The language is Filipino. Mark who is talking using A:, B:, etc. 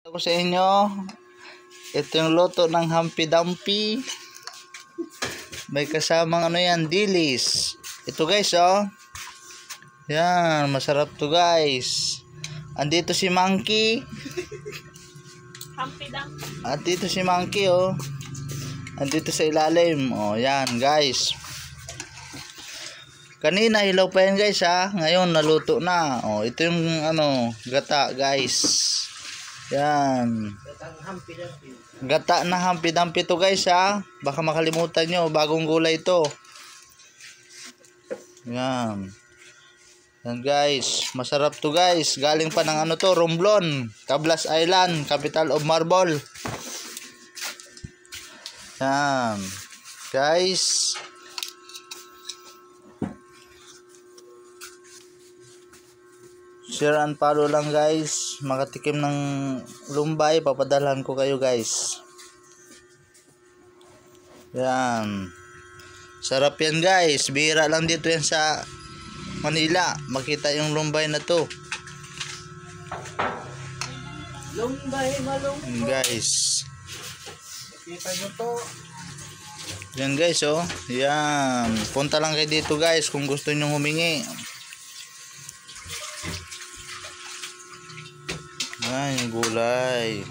A: Ako sa inyo, ito yung luto ng Humpy Dumpy. May kasamang dilis. Ito guys, oh. Yan, masarap to guys. Andito si Monkey.
B: Humpy Dumpy.
A: At dito si Monkey, oh. Andito sa ilalim. Oh, yan guys. Kanina hilaw pa yan guys, ha. Ngayon naluto na. Oh, ito yung gata guys. Yan. Gata na Humpy Dumpy to guys, ha. Baka makalimutan nyo, bagong gulay ito. Yan. Yan guys, masarap to guys. Galing pa ng Romblon, Cablas Island, capital of marble. Yan. Guys. Share and follow lang guys. Makatikim ng lumbay, papadalhan ko kayo guys. Yan. Sarap yan guys. Bihira lang dito yan sa Manila. Makita yung lumbay na to.
B: Lumbay malungkot.
A: Guys.
B: Kita nyo to.
A: Yan guys, oh. Yan. Punta lang kayo dito guys kung gusto nyo humingi. Yan yung gulay.